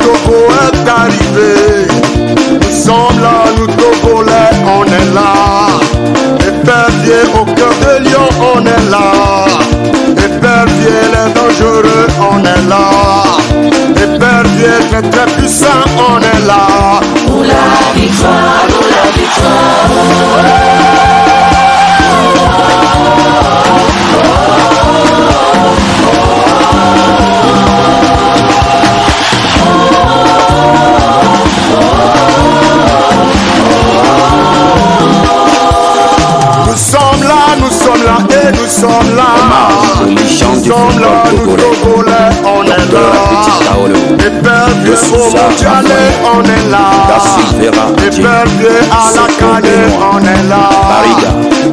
Togo est arrivé. Nous sommes là, nous Togolais, on est là. Épervier au cœur de lion, on est là. Épervier les dangereux, on est là. Épervier très très puissant, on est là. Pour la victoire, pour la victoire. Nous sommes là et nous sommes là. Nous sommes là, nous Togolais, on est là. Épervier au mondialais, on est là. Épervier à la canne, on est là.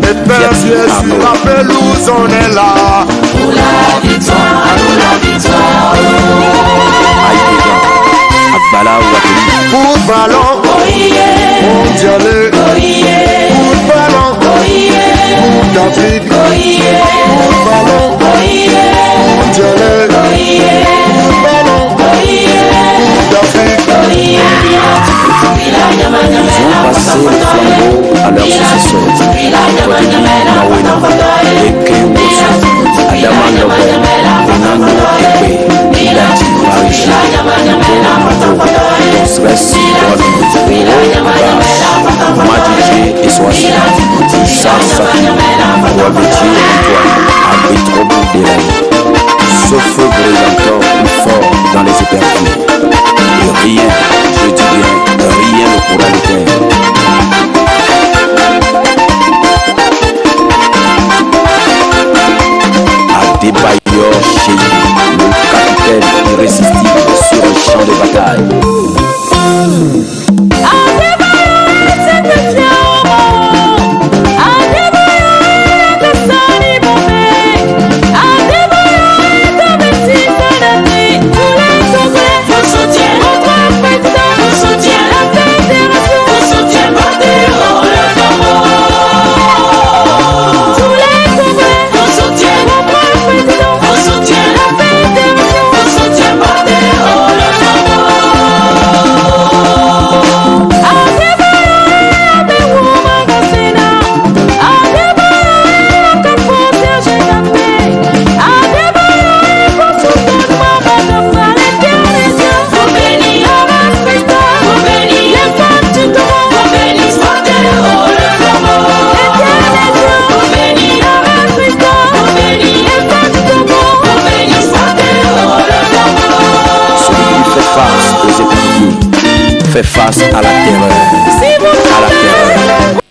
Épervier sur la pelouse, on est là. Pour la victoire, pour la victoire. Pour ballon, mondialais. Pour ballon, pour d'Afrique. Pour ballon, mondialais. Pour ballon, pour d'Afrique. Ils ont passé le flambeau à leurs successeurs. Et Kéoukosu, Adama Lobo, Renano Ekwe, Ilati Paris, Donsres, Madjidje et Soachi, Sarsaki, Ouabetier et arbitre au bout des rêves. Ce feu brille encore plus fort dans les éperviers. Et rien, je dis bien, rien ne pourra l'éteindre. Adebayor Cheyi, le capitaine irrésistible sur le champ de bataille. Fait face à la terreur, à la terreur.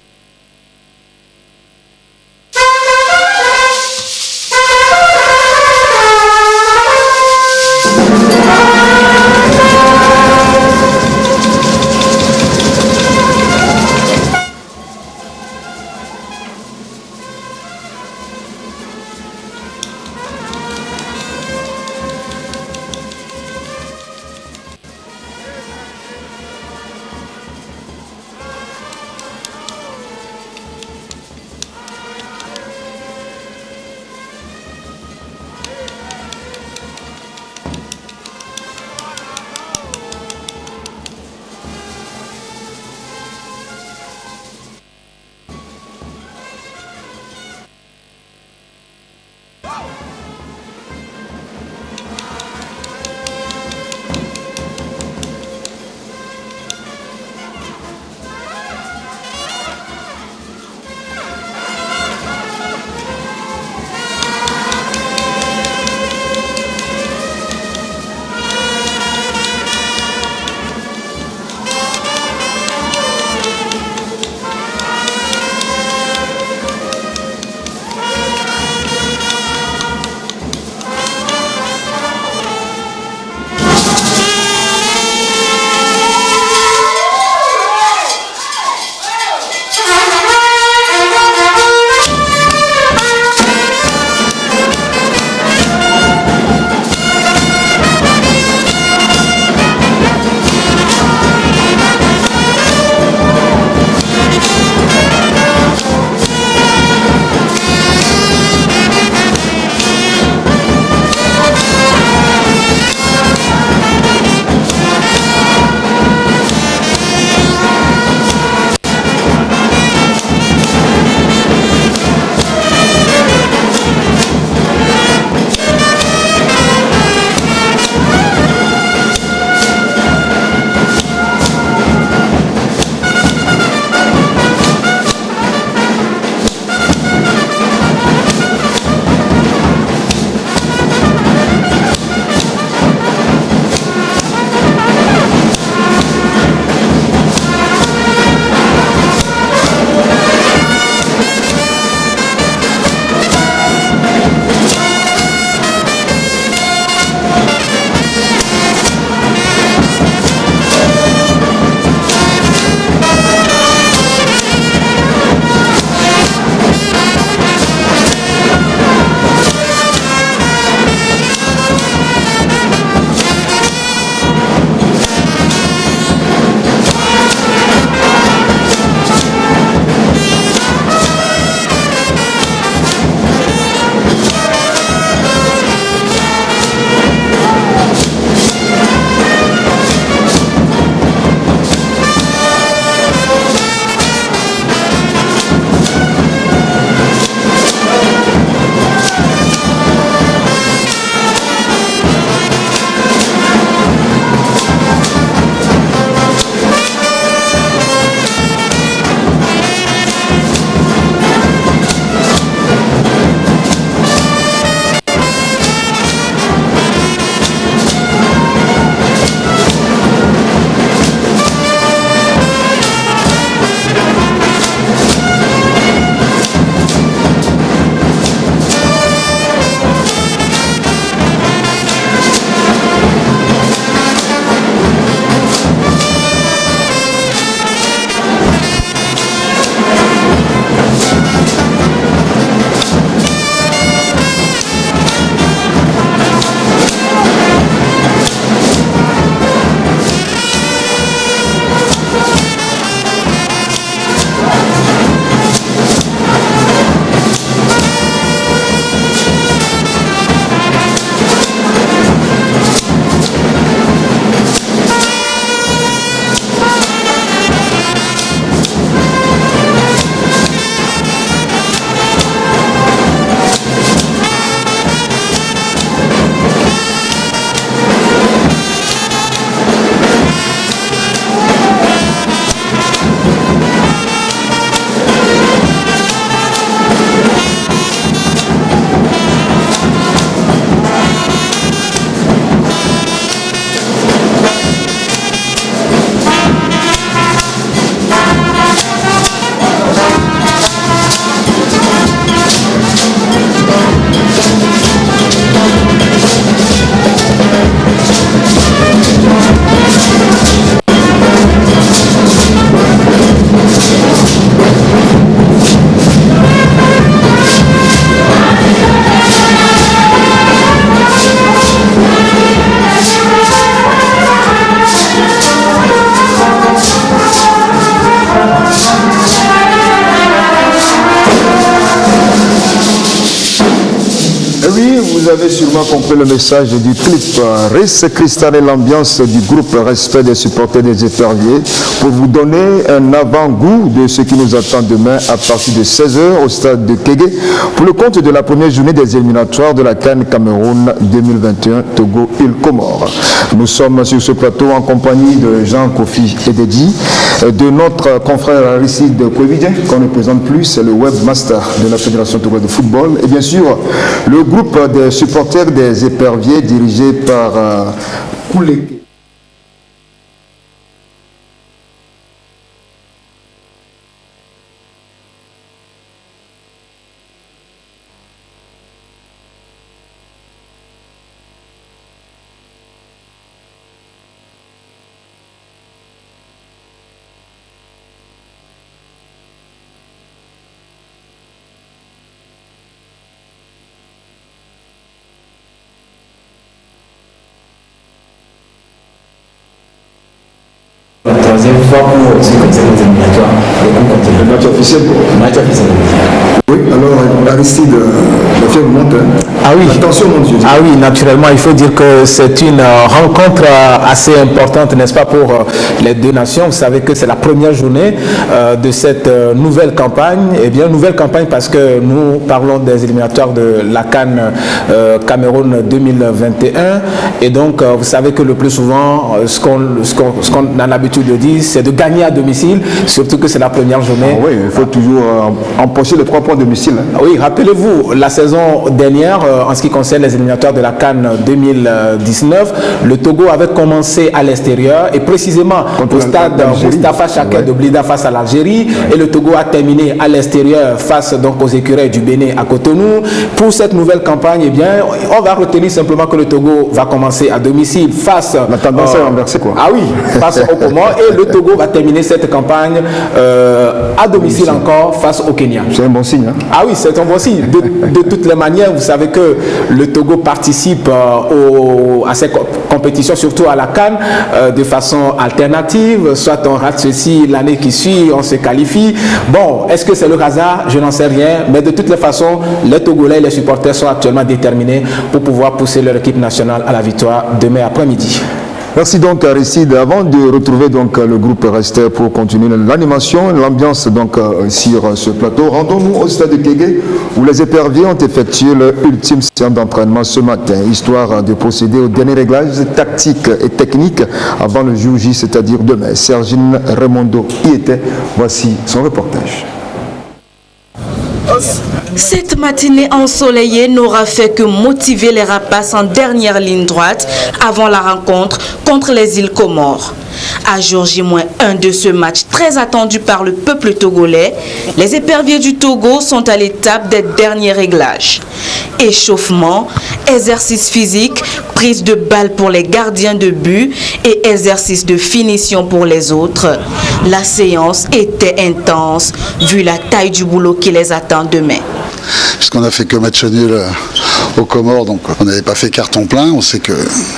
avez sûrement compris le message du clip. Reste cristaller l'ambiance du groupe Respect des supporters des éperviers pour vous donner un avant-goût de ce qui nous attend demain à partir de 16h au stade de Kégué pour le compte de la première journée des éliminatoires de la CAN Cameroun 2021 Togo-Îles Comores. Nous sommes sur ce plateau en compagnie de Jean Kofi Ededi, de notre confrère Aristide Kouébidien, qu'on ne présente plus, c'est le webmaster de la Fédération Togo de football, et bien sûr le groupe des supporters des éperviers dirigé par Koulé. Troisième fois pour aussi comme ça les éliminatoires, le match officiel. Oui, alors Aristide, la fièvre monte. Ah oui. Attention mon Dieu. Ah oui, naturellement, il faut dire que c'est une rencontre assez importante, n'est-ce pas, pour les deux nations. Vous savez que c'est la première journée de cette nouvelle campagne. Eh bien, nouvelle campagne parce que nous parlons des éliminatoires de la CAN Cameroun 2021. Et donc, vous savez que le plus souvent, ce qu'on a l'habitude de dire, c'est de gagner à domicile, surtout que c'est la première journée. Ah oui, il faut toujours empocher les 3 points à domicile. Hein. Oui, rappelez-vous, la saison dernière, en ce qui concerne les éliminatoires de la CAN 2019, le Togo avait commencé à l'extérieur et précisément au stade Moustapha Chaker de Blida face à l'Algérie, et le Togo a terminé à l'extérieur face donc aux écureuils du Bénin à Cotonou. Pour cette nouvelle campagne, eh bien, on va retenir simplement que le Togo va commencer à domicile face... La tendance est renversée, quoi. Ah oui, face aux Comores, et le Togo va terminer cette campagne à domicile encore face au Kenya. C'est un bon signe. Hein? Ah oui, c'est un bon signe. De toutes les manières, vous savez que le Togo participe à ces compétitions, surtout à la CAN, de façon alternative. Soit on rate ceci, l'année qui suit, on se qualifie. Bon, est-ce que c'est le hasard? Je n'en sais rien. Mais de toutes les façons, les Togolais et les supporters sont actuellement déterminés pour pouvoir pousser leur équipe nationale à la victoire demain après-midi. Merci donc Aristide. Avant de retrouver donc le groupe Rester pour continuer l'animation, l'ambiance donc sur ce plateau, rendons-nous au stade de Kégué où les éperviers ont effectué leur ultime séance d'entraînement ce matin, histoire de procéder au dernier réglage tactique et technique avant le jour J, c'est-à-dire demain. Sergine Raimondo y était. Voici son reportage. Cette matinée ensoleillée n'aura fait que motiver les rapaces en dernière ligne droite avant la rencontre contre les îles Comores. À jour J-1 de ce match très attendu par le peuple togolais, les éperviers du Togo sont à l'étape des derniers réglages. Échauffement, exercice physique, prise de balle pour les gardiens de but et exercice de finition pour les autres. La séance était intense vu la taille du boulot qui les attend demain. Puisqu'on a fait que match nul aux Comores, donc on n'avait pas fait carton plein. On sait que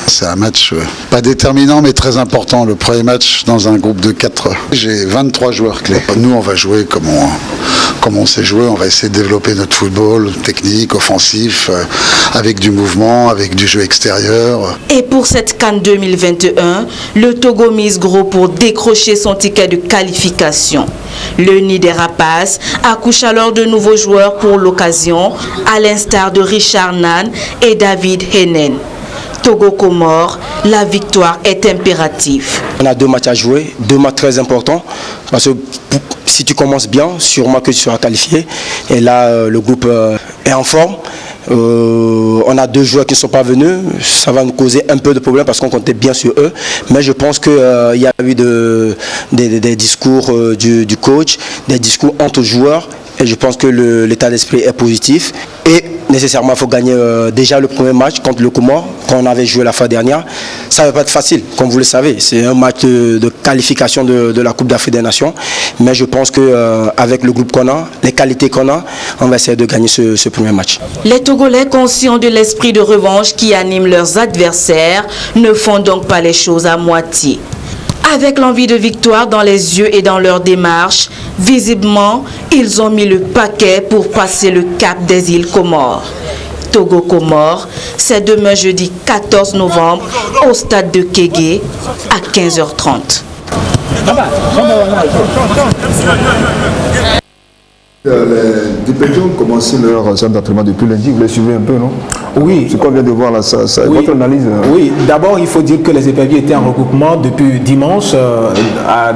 c'est un match pas déterminant mais très important, le premier match dans un groupe de 4. J'ai 23 joueurs clés. Nous on va jouer comme on sait jouer, on va essayer de développer notre football technique, offensif, avec du mouvement, avec du jeu extérieur. Et pour cette CAN 2021, le Togo mise gros pour décrocher son ticket de qualification. Le nid des rapaces accouche alors de nouveaux joueurs pour l'occasion, à l'instar de Richard Nan et David Henen. Togo-Comores, la victoire est impérative. On a 2 matchs à jouer, 2 matchs très importants, parce que si tu commences bien, sûrement que tu seras qualifié. Et là, le groupe est en forme. On a 2 joueurs qui ne sont pas venus, ça va nous causer un peu de problème parce qu'on comptait bien sur eux, mais je pense qu'il y a eu des discours du coach, des discours entre joueurs, et je pense que l'état d'esprit est positif. Et nécessairement, il faut gagner déjà le premier match contre le Comores, qu'on avait joué la fois dernière. Ça ne va pas être facile, comme vous le savez. C'est un match de qualification de la Coupe d'Afrique des Nations. Mais je pense qu'avec le groupe qu'on a, les qualités qu'on a, on va essayer de gagner ce premier match. Les Togolais, conscients de l'esprit de revanche qui anime leurs adversaires, ne font donc pas les choses à moitié. Avec l'envie de victoire dans les yeux et dans leur démarche, visiblement, ils ont mis le paquet pour passer le cap des îles Comores. Togo-Comores, c'est demain jeudi 14 novembre au stade de Kégué à 15h30. Les députés ont commencé leur séance d'entraînement depuis lundi, vous les suivez un peu, non? Oui. Ce qu'on vient de voir là, oui. Votre analyse? Oui, d'abord il faut dire que les éperviers étaient en regroupement depuis dimanche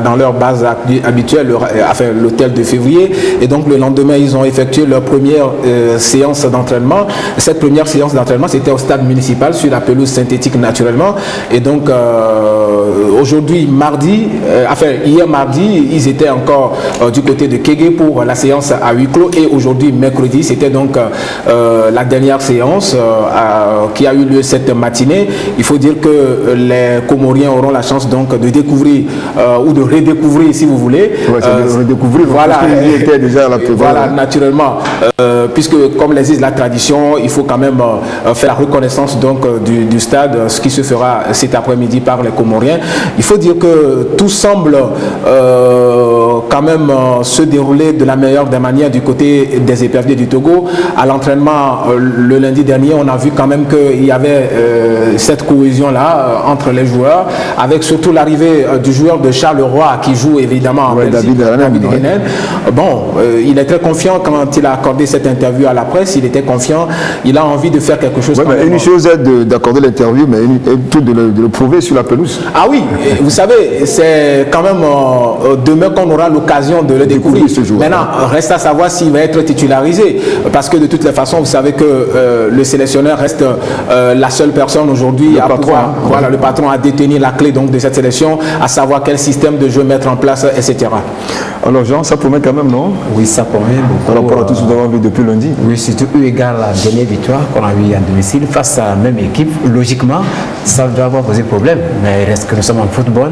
dans leur base habituelle, enfin l'hôtel de février, et donc le lendemain ils ont effectué leur première séance d'entraînement. Cette première séance d'entraînement c'était au stade municipal sur la pelouse synthétique naturellement, et donc aujourd'hui mardi, hier mardi ils étaient encore du côté de Kégué pour la séance à huis clos, et aujourd'hui mercredi c'était donc la dernière séance qui a eu lieu cette matinée. Il faut dire que les Comoriens auront la chance donc de découvrir ou de redécouvrir, si vous voulez. Ouais, de redécouvrir. Voilà, était déjà là. Voilà, naturellement, puisque comme les dit la tradition, il faut quand même faire la reconnaissance donc du stade, ce qui se fera cet après-midi par les Comoriens. Il faut dire que tout semble quand même se dérouler de la meilleure des manières du côté des éperviers du Togo. À l'entraînement le lundi dernier, on a vu quand même qu'il y avait cette cohésion-là entre les joueurs, avec surtout l'arrivée du joueur de Charleroi qui joue évidemment en Belgique, David Renel. Bon, il est très confiant quand il a accordé cette interview à la presse, il était confiant, il a envie de faire quelque chose. Ouais, une chose est d'accorder l'interview, mais tout de le prouver sur la pelouse. Ah oui, vous savez, c'est quand même demain qu'on aura l'occasion de le découvrir. Maintenant, reste à savoir s'il va être titularisé, parce que de toutes les façons, vous savez que le sélectionneur reste la seule personne aujourd'hui à pouvoir, voilà, le patron a détenu la clé donc de cette sélection, à savoir quel système de jeu mettre en place, etc. Alors Jean, ça promet quand même, non? Oui, ça promet beaucoup. Par rapport à tout ce que nous avons vu depuis lundi. Oui, surtout eu égard à la dernière victoire qu'on a eu à domicile face à la même équipe. Logiquement, ça doit avoir posé problème. Mais il reste que nous sommes en football.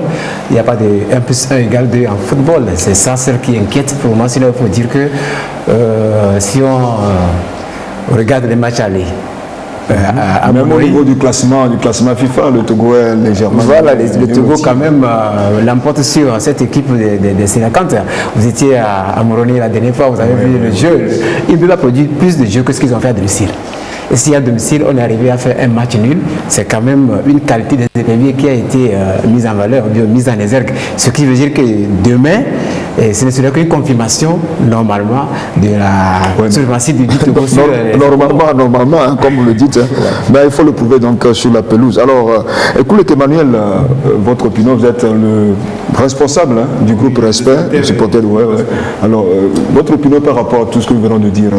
Il n'y a pas de 1 plus 1 égale 2 en football. C'est ça celle qui inquiète pour moi. Sinon, il faut dire que si on regarde les matchs aller, même au niveau du classement FIFA, le Togo est légèrement. Voilà, le Togo quand même l'emporte sur cette équipe des Sénécantes. Vous étiez à Moroni la dernière fois, vous avez vu le jeu. Ils doivent produire plus de jeux que ce qu'ils ont fait à domicile. Et si à domicile, on est arrivé à faire un match nul, c'est quand même une qualité des éperviers qui a été mise en valeur, bien mise en exergue. Ce qui veut dire que demain, ce ne serait qu'une confirmation, normalement, de la suprématie du Togo. Normalement, hein, comme vous le dites, hein, ben, il faut le prouver donc sur la pelouse. Alors, écoutez Emmanuel, votre opinion, vous êtes le responsable du groupe Respect, le supporter. Alors, votre opinion par rapport à tout ce que nous venons de dire,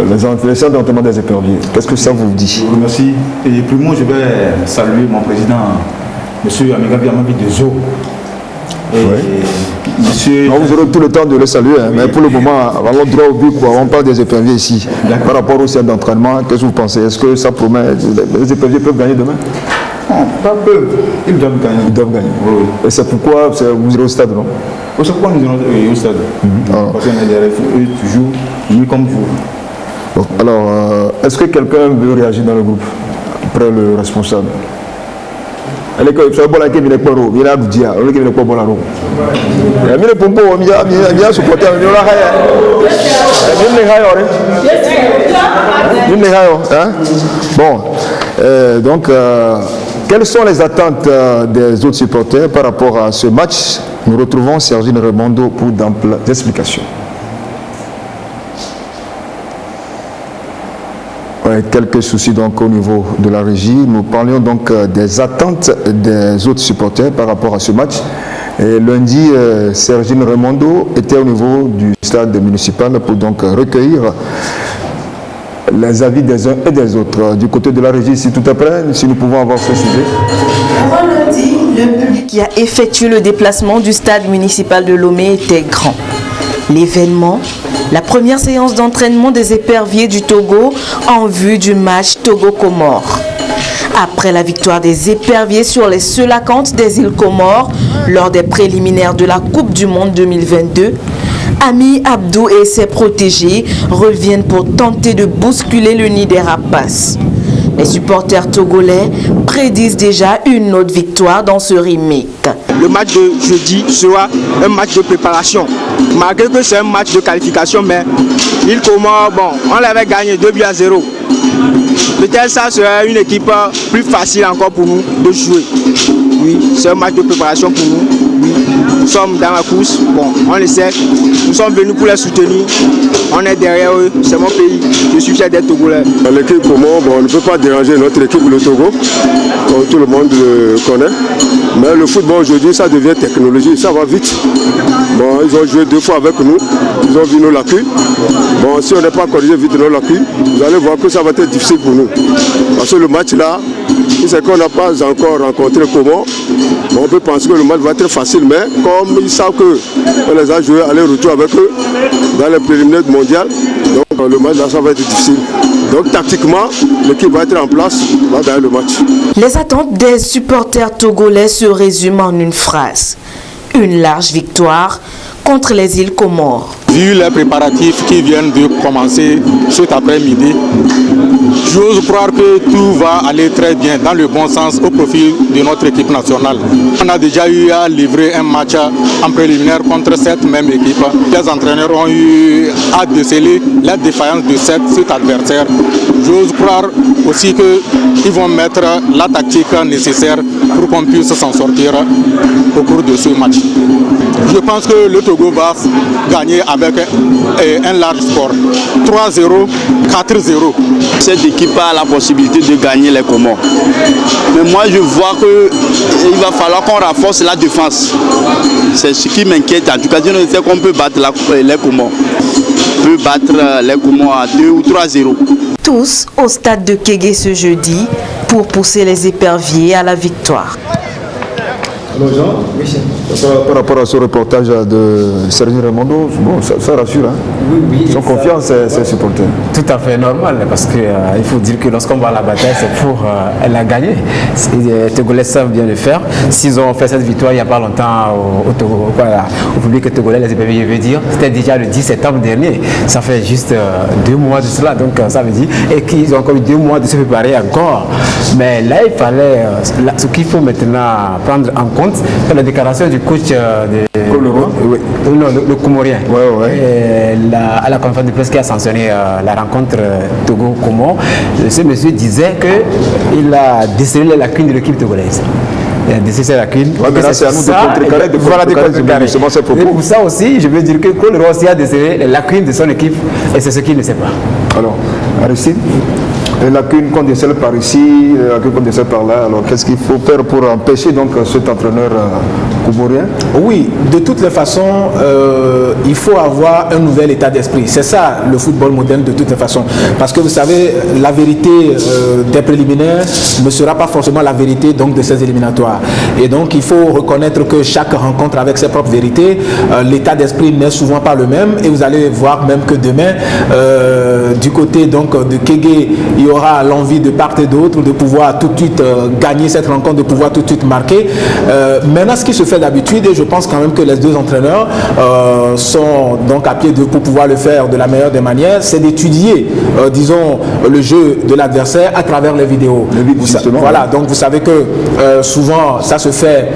les séances d'entraînement des éperviers, qu'est-ce que ça vous dit? Je vous remercie. Et plus moi, je vais saluer mon président, M. Amigabi Amabi de Zo. Monsieur... Non, vous aurez tout le temps de le saluer, hein, mais pour le moment, allons droit au but, on parle des éperviers ici. Par rapport au centre d'entraînement, qu'est-ce que vous pensez? Est-ce que ça promet? Les éperviers peuvent gagner demain? Non, pas peuvent. Ils doivent gagner. Ils doivent gagner. Oui. Et c'est pourquoi vous irez au stade, non? C'est pourquoi nous irons au stade. Parce qu'on est derrière eux toujours, nous comme vous. Bon, alors, est-ce que quelqu'un veut réagir dans le groupe après le responsable? Elle est comme ça, bon, il est pas bon, il a dit, il est pas bon là. Il a mis le pompo, il a supporté, il a bon, donc, quelles sont les attentes des autres supporters par rapport à ce match? Nous retrouvons Sergine Remondo pour d'amples explications. Quelques soucis donc au niveau de la régie. Nous parlions donc des attentes des autres supporters par rapport à ce match. Et lundi, Sergine Remondo était au niveau du stade municipal pour donc recueillir les avis des uns et des autres. Du côté de la régie, ici tout après, si nous pouvons avoir ce sujet. Avant lundi, le public qui a effectué le déplacement du stade municipal de Lomé était grand. L'événement, la première séance d'entraînement des éperviers du Togo en vue du match Togo-Comores. Après la victoire des éperviers sur les Selacantes des îles Comores lors des préliminaires de la Coupe du Monde 2022, Ami Abdou et ses protégés reviennent pour tenter de bousculer le nid des rapaces. Les supporters togolais prédisent déjà une autre victoire dans ce remake. Le match de jeudi sera un match de préparation. Malgré que c'est un match de qualification, mais il commence, on l'avait gagné 2-0. Peut-être ça sera une équipe plus facile encore pour nous de jouer. Oui, c'est un match de préparation pour nous. Oui, nous sommes dans la course, on le sait. Nous sommes venus pour les soutenir. On est derrière eux, c'est mon pays. Je suis fier d'être Togolais. L'équipe Comore, on ne peut pas déranger notre équipe, le Togo, comme tout le monde le connaît. Mais le football aujourd'hui, ça devient technologie, ça va vite. Ils ont joué 2 fois avec nous, ils ont vu nos lacunes. Si on n'est pas corrigé vite nos lacunes, vous allez voir que ça va être difficile pour nous. Parce que le match là, c'est qu'on n'a pas encore rencontré Comore. On peut penser que le match va être facile, mais comme ils savent qu'on les a joués aller-retour avec eux dans les préliminaires mondiales, donc le match là, ça va être difficile. Donc tactiquement, l'équipe va être en place là dans le match. Les attentes des supporters togolais se résument en une phrase. Une large victoire contre les îles Comores. Vu les préparatifs qui viennent de commencer cet après-midi, j'ose croire que tout va aller très bien dans le bon sens au profit de notre équipe nationale. On a déjà eu à livrer un match en préliminaire contre cette même équipe. Les entraîneurs ont eu à déceler la défaillance de cet adversaire. J'ose croire aussi qu'ils vont mettre la tactique nécessaire pour qu'on puisse s'en sortir au cours de ce match. Je pense que le Togo va gagner avec un large score. 3-0, 4-0. Cette équipe a la possibilité de gagner les Comores. Mais moi je vois qu'il va falloir qu'on renforce la défense. C'est ce qui m'inquiète. En tout cas, je ne sais qu'on peut battre les Comores. On peut battre les Comores à 2 ou 3-0. Tous au stade de Kégué ce jeudi pour pousser les éperviers à la victoire. Alors Jean, par rapport à ce reportage de Sergio Raimondo, ça rassure, hein? Oui. Ils ont confiance, ces supporters. Tout à fait normal, parce qu'il faut dire que lorsqu'on va à la bataille, c'est pour la gagner. Les Togolais savent bien le faire. S'ils ont fait cette victoire il n'y a pas longtemps au public togolais, les éperviers, je veux dire, c'était déjà le 10 septembre dernier. Ça fait juste 2 mois de cela, donc ça veut dire, et qu'ils ont encore eu 2 mois de se préparer encore. Mais là, il fallait, ce qu'il faut maintenant prendre en compte, c'est la déclaration du coach le Comorien. À la conférence de presse qui a sanctionné la rencontre Togo-Comore, ce monsieur disait qu'il a décelé les lacunes de l'équipe togolaise. Il a décelé ses lacunes. Mais là, c'est à nous de contrecarrer justement ces propos. Et pour ça aussi, je veux dire que Colero aussi a décelé les lacunes de son équipe et c'est ce qu'il ne sait pas. Alors, Aristide, les lacunes qu'on décèle par ici, les lacunes qu'on décèle par là, alors qu'est-ce qu'il faut faire pour empêcher donc cet entraîneur comorien? Oui, de toutes les façons, il faut avoir un nouvel état d'esprit. C'est ça le football moderne de toutes les façons. Parce que vous savez, la vérité des préliminaires ne sera pas forcément la vérité donc, de ces éliminatoires. Et donc il faut reconnaître que chaque rencontre avec ses propres vérités, l'état d'esprit n'est souvent pas le même. Et vous allez voir même que demain, du côté donc, de Kégué, il y aura l'envie de part et d'autre de pouvoir tout de suite gagner cette rencontre, de pouvoir tout de suite marquer. Maintenant, ce qui se fait d'habitude, et je pense quand même que les deux entraîneurs sont donc à pied d'œuvre pour pouvoir le faire de la meilleure des manières, c'est d'étudier, disons, le jeu de l'adversaire à travers les vidéos. Voilà, donc vous savez que souvent ça se fait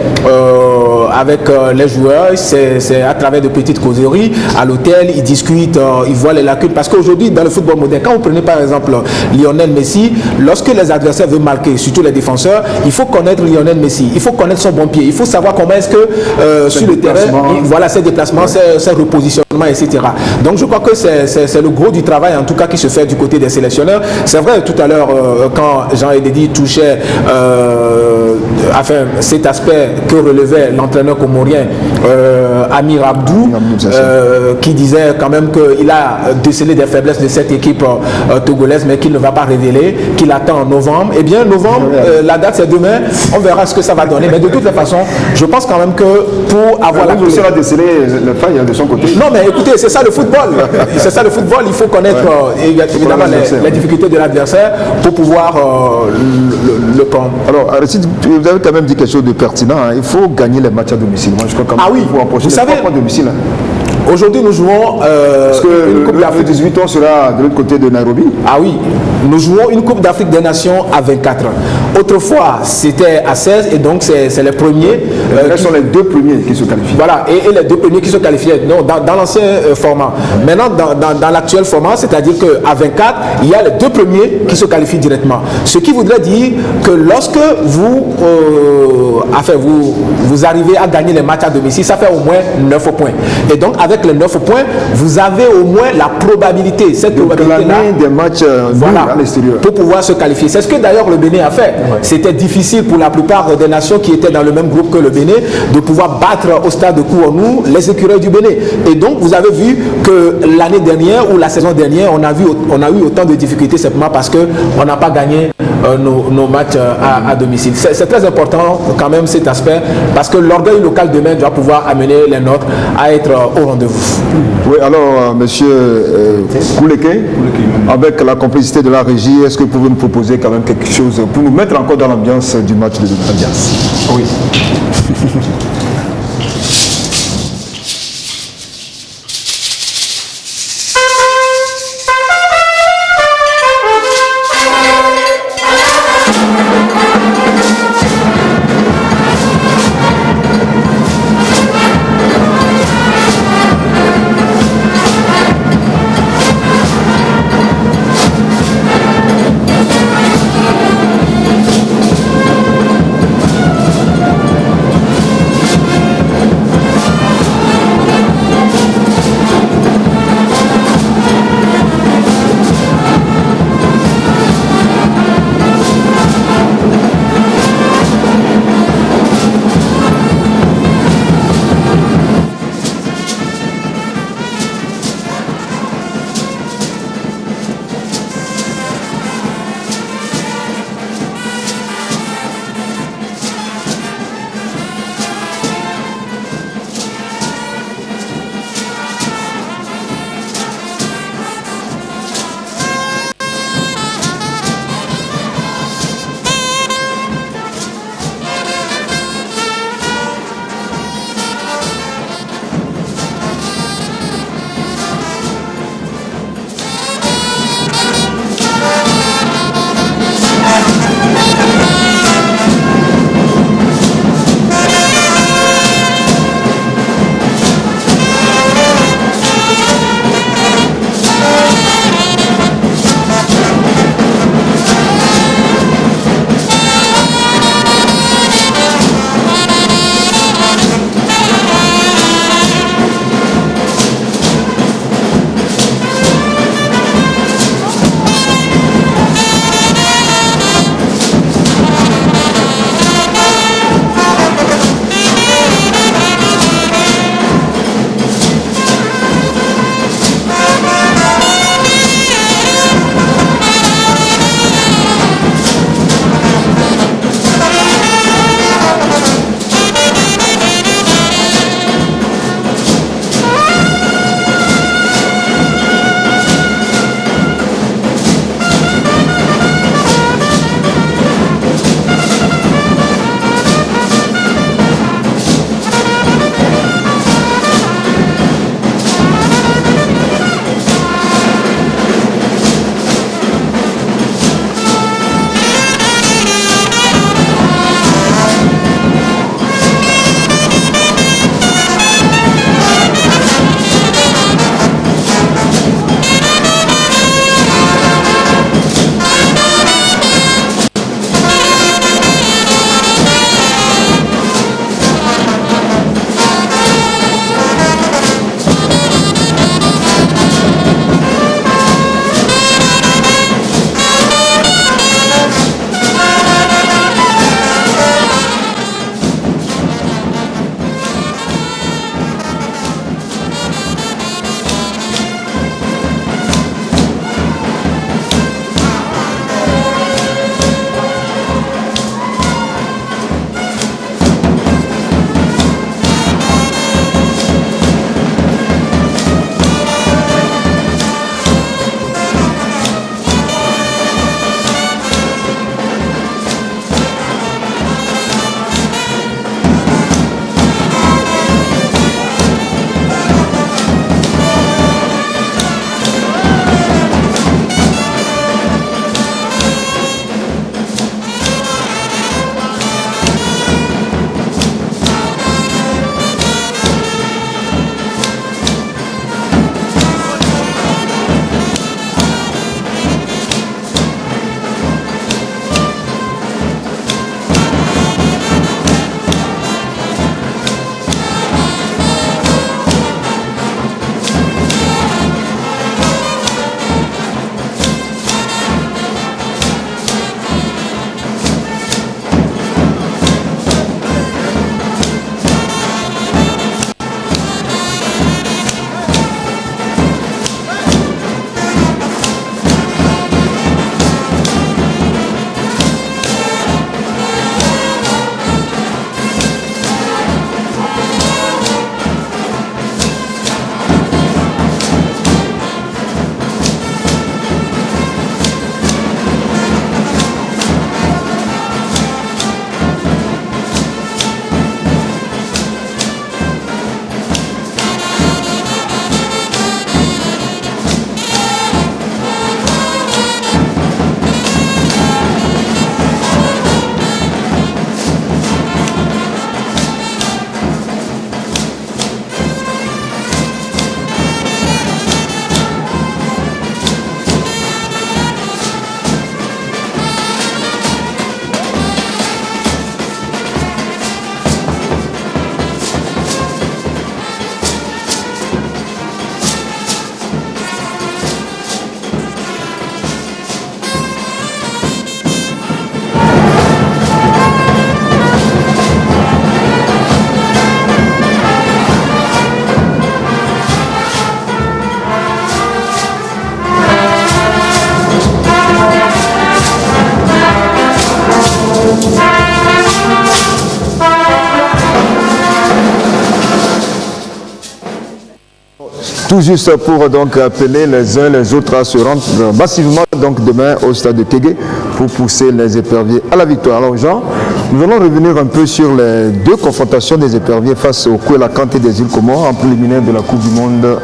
avec les joueurs, c'est à travers de petites causeries, à l'hôtel, ils discutent, ils voient les lacunes, parce qu'aujourd'hui dans le football moderne, quand vous prenez par exemple Lionel Messi, lorsque les adversaires veulent marquer, surtout les défenseurs, il faut connaître Lionel Messi, il faut connaître son bon pied, il faut savoir comment est-ce que sur le terrain, voilà ses déplacements, ses repositionnements, etc. Donc je crois que c'est le gros du travail en tout cas qui se fait du côté des sélectionneurs. C'est vrai tout à l'heure quand Jean-Eddy touchait cet aspect que relevait l'entraîneur comorien Amir Abdou, qui disait quand même qu'il a décelé des faiblesses de cette équipe togolaise mais qu'il ne va pas révéler, qu'il attend en novembre. Eh bien novembre, la date c'est demain, on verra ce que ça va donner, mais de toute façon je pense quand même que pour avoir la position à déceler le faille de son côté. Non mais écoutez, c'est ça le football. C'est ça le football, il faut connaître évidemment les difficultés de l'adversaire pour pouvoir le prendre. Alors Aristide, vous avez quand même dit quelque chose de pertinent, hein. Il faut gagner les matchs à domicile. Moi je crois quand même qu'il faut approcher vous savez, 3 points à domicile. Aujourd'hui, nous jouons parce que une Coupe d'Afrique. 18 ans sera de l'autre côté de Nairobi. Ah oui, nous jouons une Coupe d'Afrique des Nations à 24 ans. Autrefois, c'était à 16 et donc c'est les premiers. Quels sont les deux premiers qui se qualifient? Voilà, et les deux premiers qui se qualifiaient dans l'ancien format. Maintenant, dans l'actuel format, c'est-à-dire qu'à 24, il y a les deux premiers qui se qualifient directement. Ce qui voudrait dire que lorsque vous arrivez à gagner les matchs à domicile, ça fait au moins 9 points. Et donc, avec les 9 points, vous avez au moins la probabilité, cette probabilité-là, des matchs à l'extérieur, pour pouvoir se qualifier. C'est ce que d'ailleurs le Bénin a fait. Ouais. C'était difficile pour la plupart des nations qui étaient dans le même groupe que le Bénin de pouvoir battre au stade de Kouanou les écureuils du Bénin. Et donc, vous avez vu que l'année dernière ou la saison dernière, on a eu autant de difficultés simplement parce qu'on n'a pas gagné nos matchs à domicile. C'est très important quand même cet aspect parce que l'orgueil local demain doit pouvoir amener les nôtres à être au rendez-vous. Oui, alors monsieur Kouleke, avec la complicité de la régie, est-ce que vous pouvez nous proposer quand même quelque chose pour nous mettre encore dans l'ambiance du match de l'ambiance? Oui. Tout juste pour donc appeler les uns les autres à se rendre massivement donc demain au stade de Kégué pour pousser les éperviers à la victoire. Alors Jean, nous allons revenir un peu sur les deux confrontations des éperviers face au Kouela Kanté des îles Comores en préliminaire de la Coupe du Monde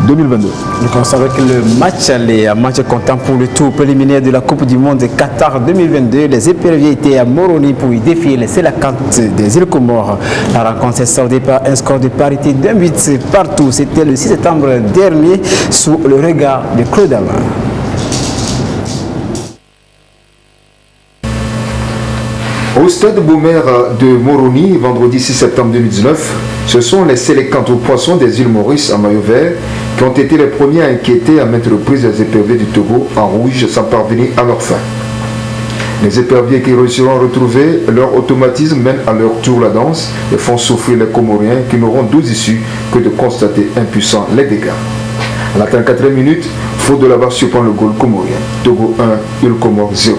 2022. Donc on savait que le match allait, un match comptant pour le tour préliminaire de la Coupe du Monde Qatar 2022. Les éperviers étaient à Moroni pour y défier les Sélacantes des îles Comores. La rencontre s'est soldée par un score de parité d'un but partout. C'était le 6 septembre dernier sous le regard de Claude Amar. Au stade Boumer de Moroni, vendredi 6 septembre 2019, ce sont les Sélacantes aux poissons des îles Maurice en maillot vert qui ont été les premiers à inquiéter à maintes reprises les éperviers du Togo en rouge sans parvenir à leur fin. Les éperviers qui réussiront à retrouver leur automatisme mènent à leur tour la danse et font souffrir les Comoriens qui n'auront d'autre issue que de constater impuissants les dégâts. À la 34e minute, faute de la barre surprend le goal comorien. Togo 1, île Comores 0.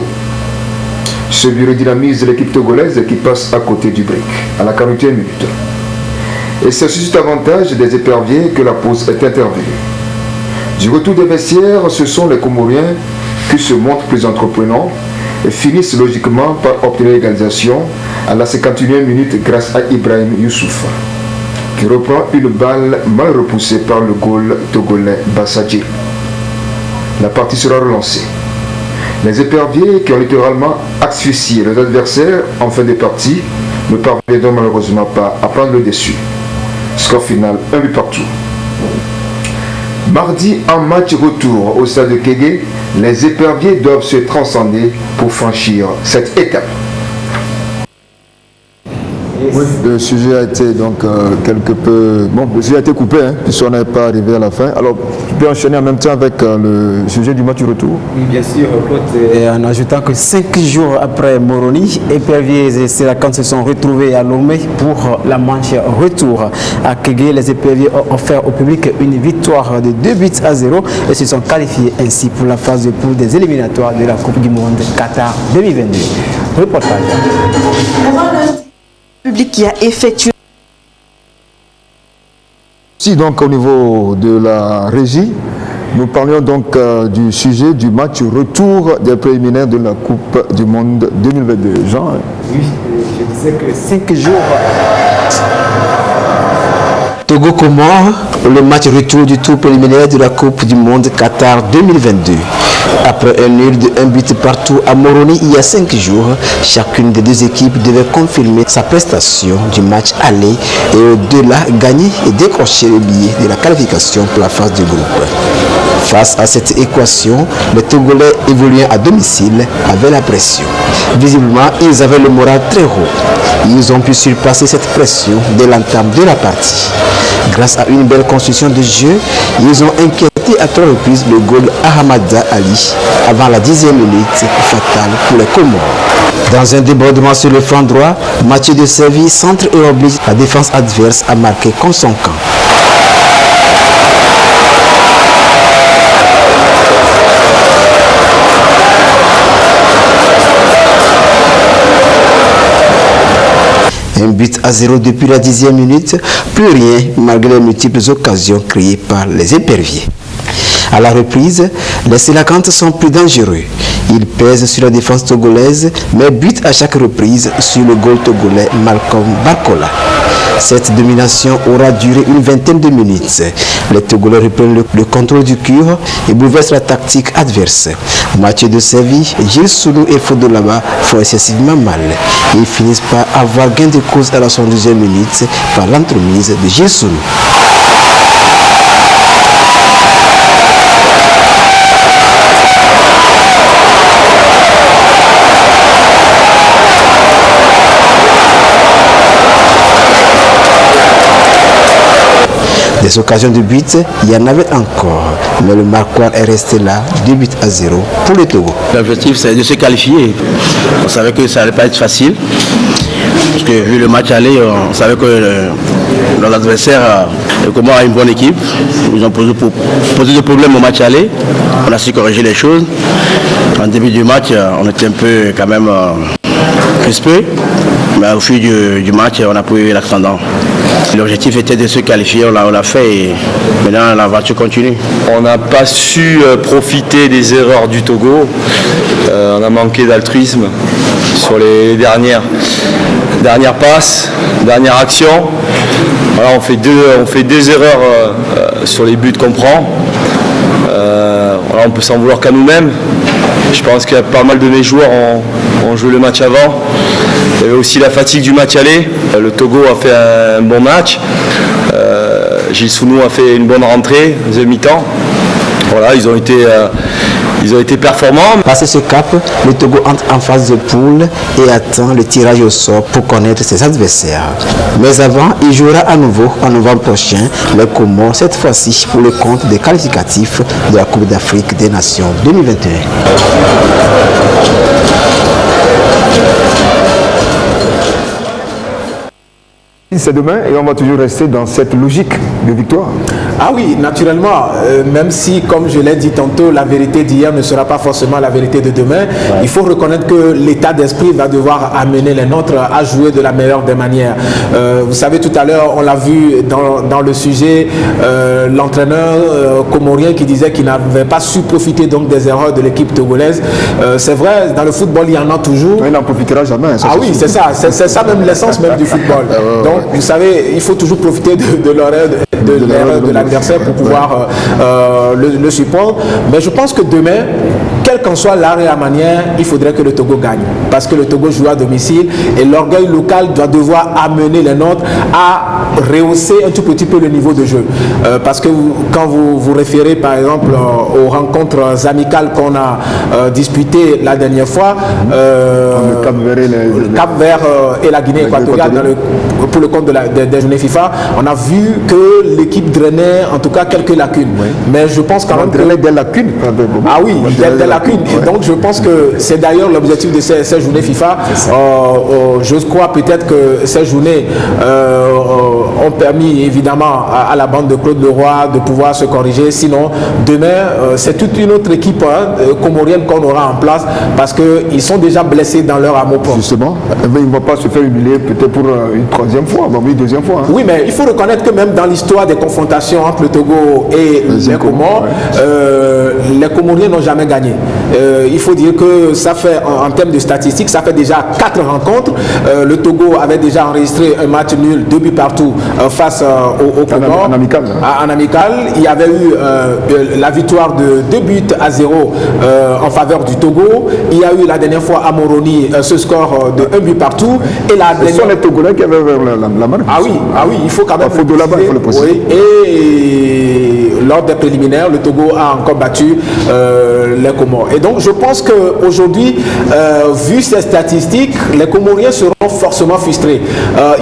Ce but redynamise l'équipe togolaise qui passe à côté du brick à la 41e minute. Et c'est sur cet avantage des éperviers que la pause est intervenue. Du retour des vestiaires, ce sont les Comoriens qui se montrent plus entreprenants et finissent logiquement par obtenir l'égalisation à la 51e minute grâce à Ibrahim Youssouf, qui reprend une balle mal repoussée par le goal togolais Bassadji. La partie sera relancée. Les éperviers qui ont littéralement asphyxié leurs adversaires en fin de partie ne parviendront malheureusement pas à prendre le dessus. Score final, 1 but partout. Mardi, en match retour au stade de Kégué, les éperviers doivent se transcender pour franchir cette étape. Oui, le sujet a été donc quelque peu... Bon, le sujet a été coupé, puisqu'on n'est pas arrivé à la fin. Alors, tu peux enchaîner en même temps avec le sujet du match retour. Oui, bien sûr, et en ajoutant que 5 jours après Moroni, éperviers et Sélacantes se sont retrouvés à Lomé pour la manche retour. À Kégué, les éperviers ont offert au public une victoire de 2-0 et se sont qualifiés ainsi pour la phase de poule des éliminatoires de la Coupe du Monde Qatar 2022. Reportage. Public qui a effectué. Si donc au niveau de la régie, nous parlions donc du sujet du match retour des préliminaires de la Coupe du Monde 2022. Jean? Oui, je disais que 5 jours. Togo-Comores, le match retour du tour préliminaire de la Coupe du Monde Qatar 2022. Après un nul de 1 but partout à Moroni il y a 5 jours, chacune des deux équipes devait confirmer sa prestation du match aller et au-delà gagner et décrocher le billet de la qualification pour la phase du groupe. Face à cette équation, les Togolais évoluant à domicile avaient la pression. Visiblement, ils avaient le moral très haut. Ils ont pu surpasser cette pression dès l'entame de la partie. Grâce à une belle construction de jeu, ils ont inquiété à 3 reprises le goal Ahamada Ali avant la 10e minute fatale pour les Comores. Dans un débordement sur le flanc droit, Mathieu de Séville centre et oblige la défense adverse à marquer contre son camp. Un but à 0 depuis la 10e minute, plus rien malgré les multiples occasions créées par les éperviers. À la reprise, les Sélacantes sont plus dangereux. Ils pèsent sur la défense togolaise, mais butent à chaque reprise sur le goal togolais Malcolm Barcola. Cette domination aura duré une vingtaine de minutes. Les Togolais reprennent le contrôle du cure et bouleversent la tactique adverse. Mathieu de Séville, Gilles Soulou et Fodolaba font excessivement mal. Ils finissent par avoir gain de cause à la 72e minute par l'entremise de Gilles Soulou. Des occasions de but, il y en avait encore, mais le marqueur est resté là, 2-0 pour le Togo. L'objectif, c'est de se qualifier. On savait que ça n'allait pas être facile, parce que vu le match aller, on savait que nos adversaires, le Comores a une bonne équipe. Ils ont posé des problèmes au match aller. On a su corriger les choses. En début du match, on était un peu quand même crispé. Mais au fil du match, on a pris l'ascendant. L'objectif était de se qualifier, on l'a fait et maintenant l'aventure continue. On n'a pas su profiter des erreurs du Togo. On a manqué d'altruisme sur les dernières passes, dernières actions. Voilà, on fait deux erreurs sur les buts qu'on prend. Voilà, on peut s'en vouloir qu'à nous-mêmes. Je pense qu'il y a pas mal de mes joueurs ont joué le match avant. Il y avait aussi la fatigue du match aller. Le Togo a fait un bon match. Gilles Sounou a fait une bonne rentrée, deuxième mi-temps. Voilà, ils ont été performants. Passé ce cap, le Togo entre en phase de poule et attend le tirage au sort pour connaître ses adversaires. Mais avant, il jouera à nouveau en novembre prochain les Comores, cette fois-ci pour le compte des qualificatifs de la Coupe d'Afrique des Nations 2021. C'est demain et on va toujours rester dans cette logique de victoire. Ah oui, naturellement, même si, comme je l'ai dit tantôt, la vérité d'hier ne sera pas forcément la vérité de demain, il faut reconnaître que l'état d'esprit va devoir amener les nôtres à jouer de la meilleure des manières. Vous savez, tout à l'heure, on l'a vu dans le sujet, l'entraîneur comorien qui disait qu'il n'avait pas su profiter donc des erreurs de l'équipe togolaise. C'est vrai, dans le football, il y en a toujours. Il n'en profitera jamais. Ah oui, c'est ça. C'est ça même l'essence même du football. Donc, vous savez, il faut toujours profiter de l'erreur de l'adversaire pour pouvoir le supporter. Mais je pense que demain, quel qu'en soit l'art et la manière, il faudrait que le Togo gagne. Parce que le Togo joue à domicile et l'orgueil local doit devoir amener les nôtres à rehausser un tout petit peu le niveau de jeu. Parce que quand vous vous référez par exemple aux rencontres amicales qu'on a disputées la dernière fois, le Cap-Vert et la Guinée équatoriale pour le compte des journées FIFA, on a vu que l'équipe drainait en tout cas quelques lacunes. Oui. Mais je pense quand même que... des lacunes. Ah oui, il y a des lacunes. Et donc je pense que c'est d'ailleurs l'objectif de ces journées FIFA. Je crois peut-être que ces journées ont permis évidemment à la bande de Claude Leroy de pouvoir se corriger. Sinon, demain, c'est toute une autre équipe comorienne qu'on aura en place parce qu'ils sont déjà blessés dans leur amour propre. Justement, ils ne vont pas se faire humilier peut-être pour une troisième fois, une deuxième fois. Oui, mais il faut reconnaître que même dans l'histoire des confrontations entre le Togo et les Comores, les Comoriens n'ont jamais gagné. Il faut dire que ça fait, en termes de statistiques, ça fait déjà 4 rencontres. Le Togo avait déjà enregistré un match nul, 2 buts partout face aux Comores. En amical. En amical, il y avait eu la victoire de 2 buts à 0 en faveur du Togo. Il y a eu la dernière fois à Moroni ce score de 1 but partout. Et ce sont les Togolais qui avaient la marque. Ah oui, il faut quand même. Il faut de là-bas, il faut le préciser. Oui, et lors des préliminaires, le Togo a encore battu les Comores. Et donc je pense qu'aujourd'hui, vu ces statistiques, les Comoriens seront forcément frustrés.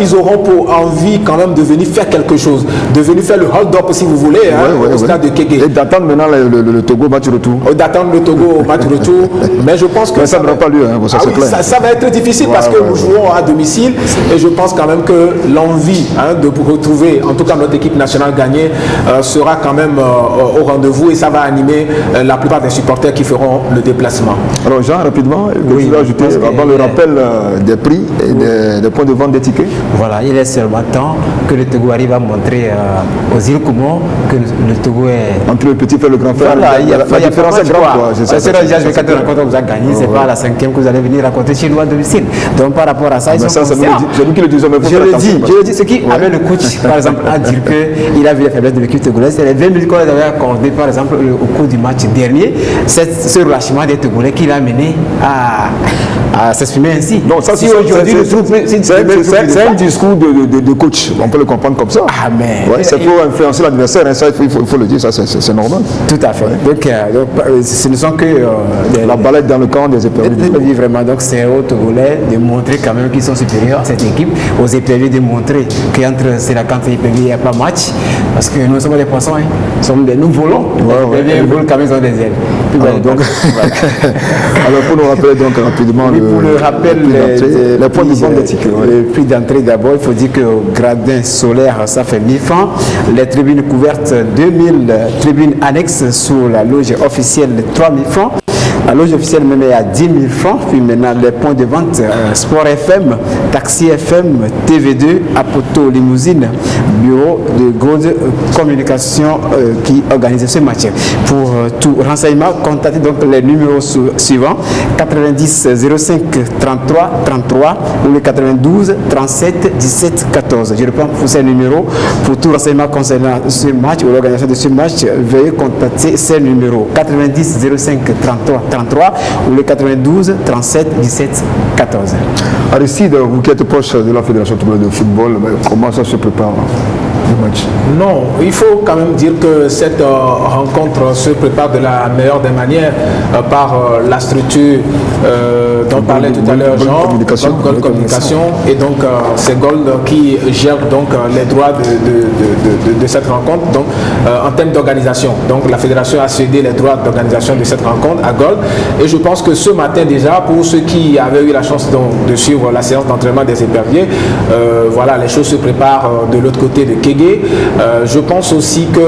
Ils auront pour envie quand même de venir faire quelque chose, de venir faire le hold-up si vous voulez, au stade de Kégué. Et d'attendre maintenant le Togo match retour. D'attendre le Togo match retour. Mais je pense que ça ne va pas lieu. Ça va être difficile parce que nous jouons à domicile et je pense quand même que l'envie de retrouver en tout cas notre équipe nationale gagnée sera quand même au rendez-vous et ça va animer la plupart des supporters qui feront le déplacement. Alors Jean, rapidement, je vais ajouter avant le rappel des prix et des points de vente des tickets. Voilà, il est seulement temps que le Togo arrive à montrer aux îles Comores que le Togo est... Entre le petit et le grand frère, voilà, la différence est grande. C'est déjà 4 rencontres que vous avez gagné, c'est pas la 5e que vous allez venir raconter chez nous à domicile. Donc par rapport à ça, ils sont conscients. C'est nous qui le disons, mais je le dis, ce qui avait le coach, par exemple, à dire qu'il a vu la faiblesse de l'équipe togolaise, c'est les 20 minutes qu'on avait accordées, par exemple, au cours du match dernier, ce relâchement des Togolais qui l'a mené à s'exprimer ainsi. Non, ça c'est un discours de coach, on peut le comprendre comme ça. Ah, mais... Ouais, c'est pour influencer l'adversaire, ça il faut le dire, ça c'est normal. Tout à fait. Ouais. Donc ce ne sont que... la balade dans le camp des éperviers. Vraiment, donc c'est aux Togolais de montrer quand même qu'ils sont supérieurs à cette équipe, aux éperviers de montrer qu'entre Sénacante et éperviers, il n'y a pas match, parce que nous sommes des poissons, nous volons, les éperviers volent quand même, ils ont des ailes. Alors pour nous rappeler donc rapidement pour le rappel les points de vente des tickets. Le prix d'entrée d'abord, il faut dire que au gradin solaire, ça fait 1000 francs. Les tribunes couvertes, 2000 tribunes annexes sous la loge officielle, 3000 francs. La loge officielle même est à 10 000 francs. Puis maintenant, les points de vente, Sport FM, Taxi FM, TV2, Apoto Limousine, bureau de grande communication qui organise ce match. Pour tout renseignement, contactez donc les numéros suivants 90 05 33 33 ou le 92 37 17 14. Je reprends pour ces numéros. Pour tout renseignement concernant ce match ou l'organisation de ce match, veuillez contacter ces numéros 90 05 33 33 ou le 92 37 17 14. Aristide, vous qui êtes proche de la Fédération togolaise de football, comment ça se prépare le match? Non, il faut quand même dire que cette rencontre se prépare de la meilleure des manières par la structure dont parlait tout à l'heure Jean, Gold Communication, et donc c'est Gold qui gère donc les droits de cette rencontre. Donc en termes d'organisation, donc la fédération a cédé les droits d'organisation de cette rencontre à Gold, et je pense que ce matin déjà, pour ceux qui avaient eu la chance de suivre la séance d'entraînement des éperviers, voilà, les choses se préparent de l'autre côté de Kégué. Je pense aussi que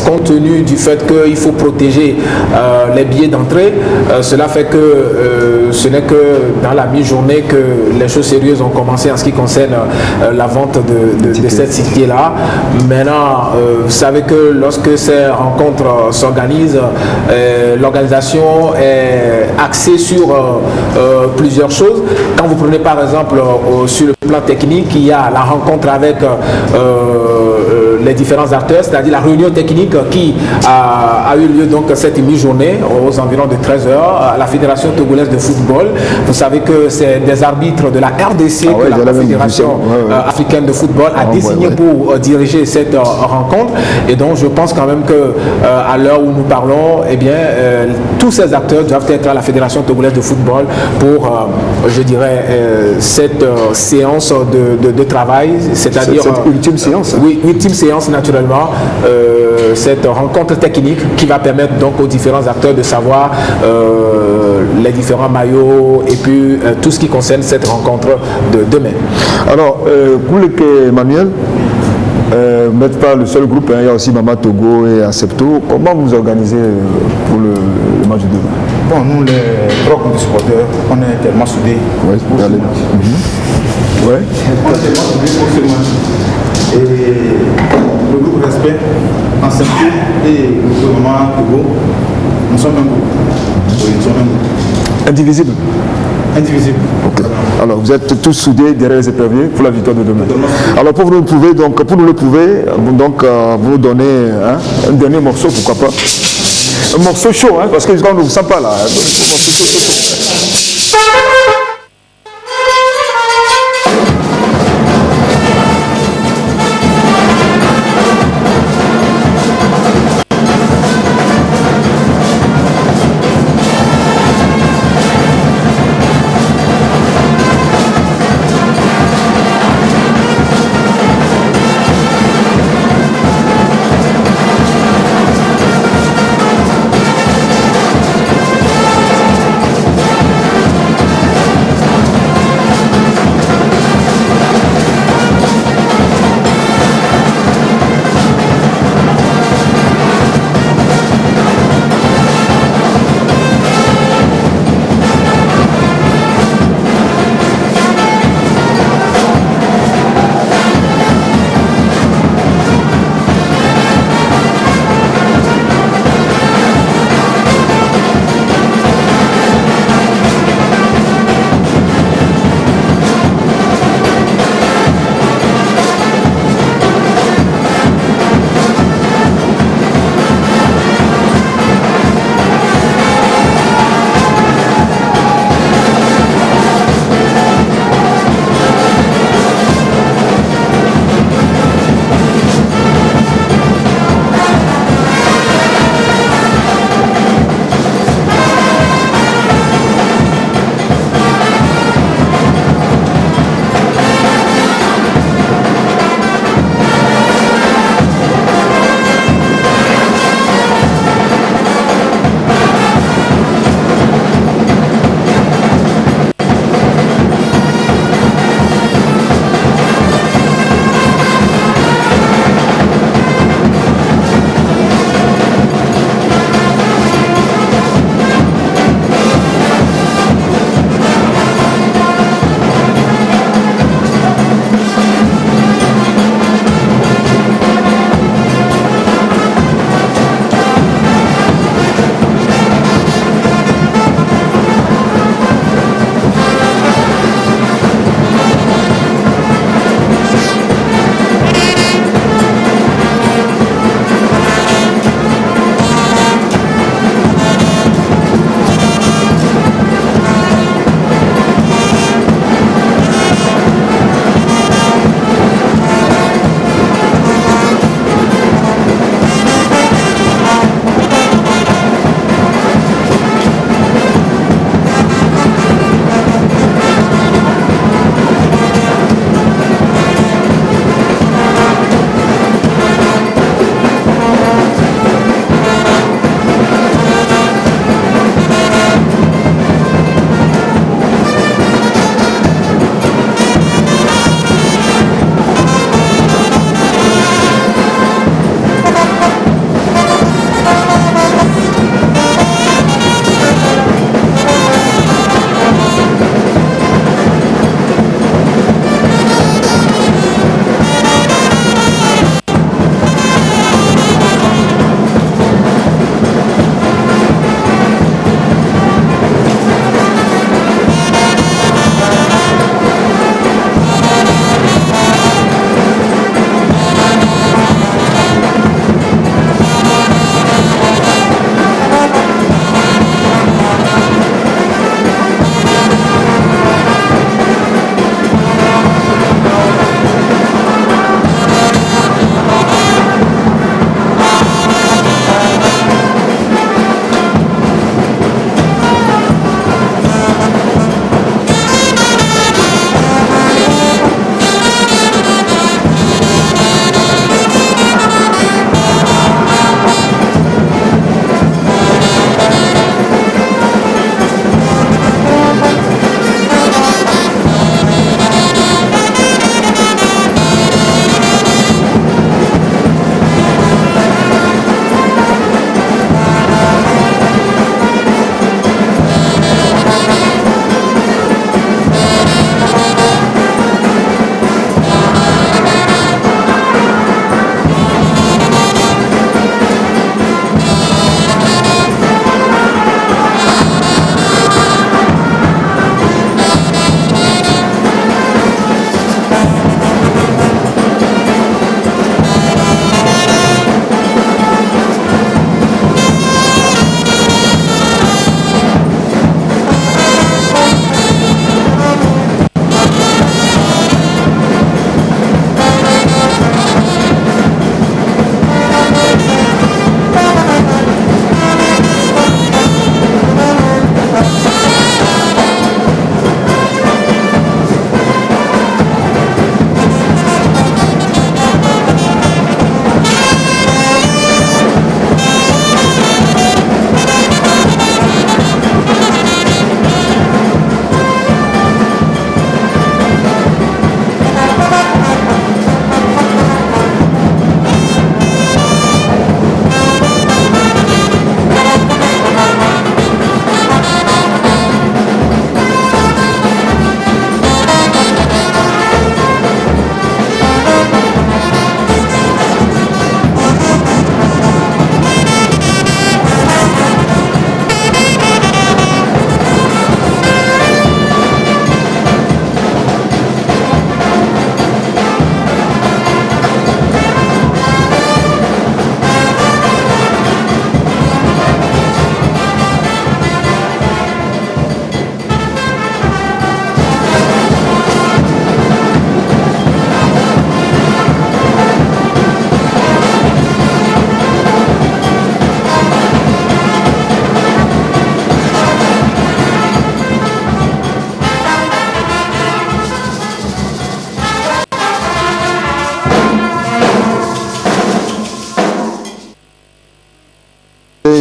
compte tenu du fait qu'il faut protéger les billets d'entrée, cela fait que ce n'est que dans la mi-journée que les choses sérieuses ont commencé en ce qui concerne la vente de cette cité-là. Maintenant, vous savez que lorsque ces rencontres s'organisent, l'organisation est axée sur plusieurs choses. Quand vous prenez par exemple sur le plan technique, il y a la rencontre avec les différents acteurs, c'est-à-dire la réunion technique qui a eu lieu donc cette mi-journée aux environs de 13h à la Fédération togolaise de football. Vous savez que c'est des arbitres de la RDC que la Fédération africaine de football a désigné pour diriger cette rencontre, et donc je pense quand même que à l'heure où nous parlons, eh bien tous ces acteurs doivent être à la Fédération togolaise de football pour je dirais cette séance de travail, c'est-à-dire cette ultime séance. Oui, ultime séance naturellement, cette rencontre technique qui va permettre donc aux différents acteurs de savoir les différents maillots et puis tout ce qui concerne cette rencontre de demain. Alors, Koulek Emmanuel, vous n'êtes pas le seul groupe, hein, il y a aussi Mama Togo et Acepto. Comment vous organisez pour le match de demain? Bon, nous les trois groupes de supporters, on est tellement soudés pour ce match. Ouais. On est tellement soudés pour ce match. Et le groupe Respect, Acepto et le gouvernement Togo, nous sommes un groupe. Oui, nous sommes un groupe. Indivisible. Indivisible. Okay. Alors vous êtes tous soudés derrière les éperviers pour la victoire de demain. Alors pour nous le prouver, donc vous donner un dernier morceau, pourquoi pas. Un morceau chaud, hein, parce que on ne vous sent pas là. Un morceau chaud.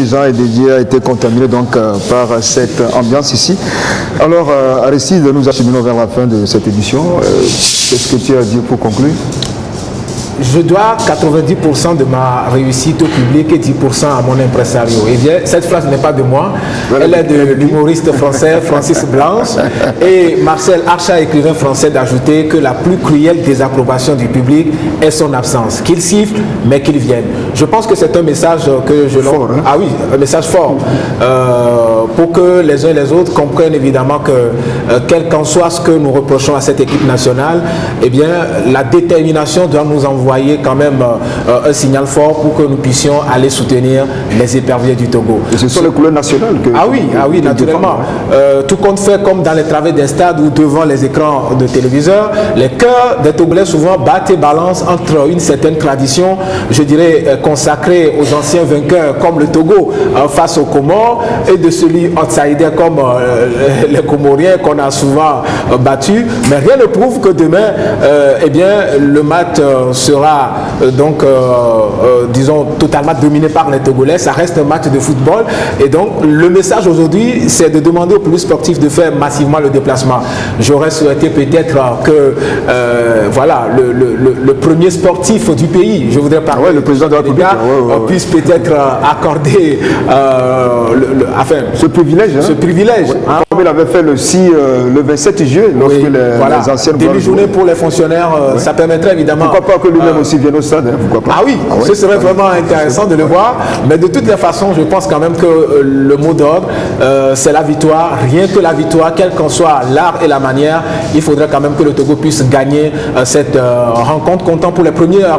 Jean et Didier a été contaminé donc par cette ambiance ici. Alors Aristide, nous acheminons vers la fin de cette édition. Qu'est-ce que tu as à dire pour conclure? Je dois 90% de ma réussite au public et 10% à mon impresario. Et bien, cette phrase n'est pas de moi, elle est de l'humoriste français Francis Blanche et Marcel Archat, écrivain français, d'ajouter que la plus cruelle désapprobation du public est son absence. Qu'il siffle, mais qu'il vienne. Je pense que c'est un message que je lance. Ah oui, un message fort. Pour que les uns et les autres comprennent évidemment que quel qu'en soit ce que nous reprochons à cette équipe nationale, eh bien, la détermination doit nous envoyer quand même un signal fort pour que nous puissions aller soutenir les éperviers du Togo. Et ce sont les couleurs nationales que... Ah oui, naturellement. Tout compte fait comme dans les travées des stades ou devant les écrans de téléviseurs, les cœurs des Togolais souvent battent et balancent entre une certaine tradition, je dirais, consacrée aux anciens vainqueurs comme le Togo face aux Comores et de celui outsider comme les Comoriens qu'on a souvent battus. Mais rien ne prouve que demain, eh bien, le match sera donc, disons, totalement dominé par les Togolais. Ça reste un match de football. Et donc, le message aujourd'hui, c'est de demander aux plus sportifs de faire massivement le déplacement. J'aurais souhaité peut-être que, voilà, le premier sportif du pays, je voudrais parler, le président de la République, puisse peut-être accorder ce privilège. Ce privilège. Comme il avait fait le 27 juillet, lorsque les anciennes... Demi-journée pour les fonctionnaires, ça permettrait évidemment... Pourquoi pas que lui-même aussi vienne au stade, pourquoi pas? Ah oui, ce serait vraiment intéressant de le voir. Mais de toutes les façons, je pense quand même que le mot d'ordre, c'est la victoire. Rien que la victoire, quel qu'en soit l'art et la manière, il faudrait quand même que le Togo puisse gagner cette rencontre, comptant pour les premières...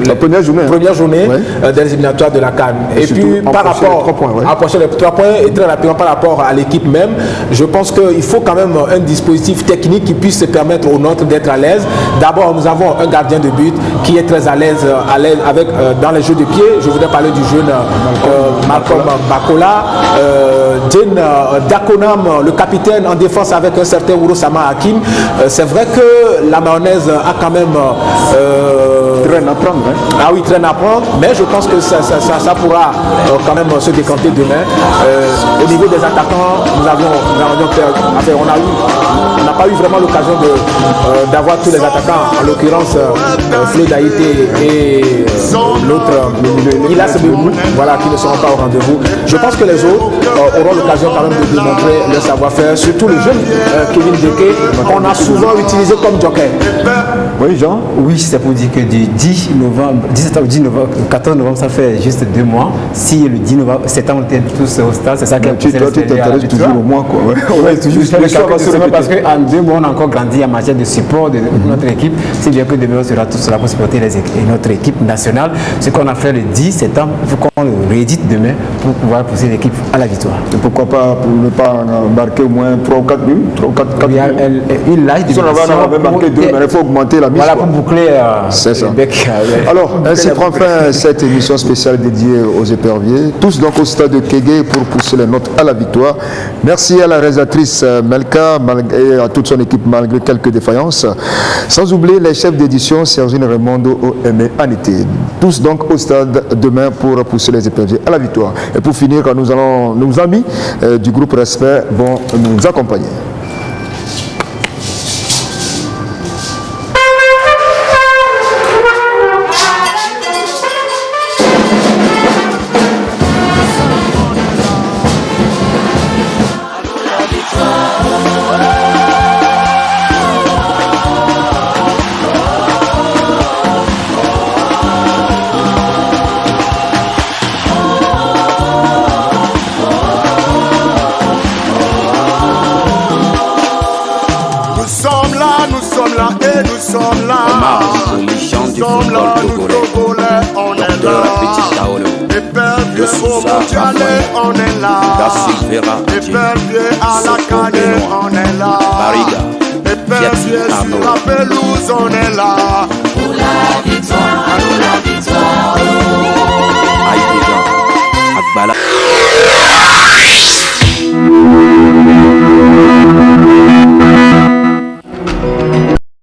la première journée des éliminatoires de la CAN. Et puis, par rapport à approcher les 3 points, et très rapidement par rapport à l'équipe même, je pense qu'il faut quand même un dispositif technique qui puisse se permettre aux nôtres d'être à l'aise. D'abord, nous avons un gardien de but qui est très à l'aise avec dans les jeux de pied. Je voudrais parler du jeune Malcolm Bakola, Jane Dakonam, le capitaine en défense avec un certain Urosama Hakim. C'est vrai que la mayonnaise a quand même traîne à prendre. Ah oui, traîne à prendre, mais je pense que ça pourra quand même se décanter demain. Au niveau des attaquants, on n'a pas eu vraiment l'occasion d'avoir tous les attaquants, en l'occurrence Flo Daïté et l'autre Ilas Bebou, voilà, qui ne seront pas au rendez-vous. Je pense que les autres auront l'occasion quand même de démontrer leur savoir-faire, surtout le jeune Kevin Deke, qu'on a souvent utilisé comme joker. Oui, Jean? Oui, c'est pour dire que du 10 novembre, 17 au 10 novembre, 14 novembre, ça fait juste 2 mois. Si le 10 novembre, septembre, on était tous au stade, c'est ça qui a poussé tu t'intéresses toujours au mois, quoi. Oui, toujours parce qu'en 2 mois, on a encore grandi en matière de support de notre équipe. C'est bien que demain, on sera tous là pour supporter notre équipe nationale. Ce qu'on a fait le 10 septembre, il faut qu'on le réédite demain pour pouvoir pousser l'équipe à la victoire. Et pourquoi pas, pour ne pas embarquer au moins 3 ou 4 buts? 3 ou 4 buts. Il y a une large dimension. Si on avait marqué 2, mais il faut augmenter la mise. Voilà, pour boucler c'est ça. Alors, ainsi prend fin cette émission spéciale dédiée aux éperviers. Tous donc au stade de Kégué pour pousser les notes à la victoire. Merci à la réalisatrice Melka et à toute son équipe malgré quelques défaillances. Sans oublier les chefs d'édition Sergine Raimondo et Anité. Tous donc au stade demain pour pousser les éperviers à la victoire. Et pour finir, nous allons nos amis du groupe Respect vont nous accompagner. On est là, épervier à la canne, on est là, épervier sur la pelouse, on est là, pour la victoire,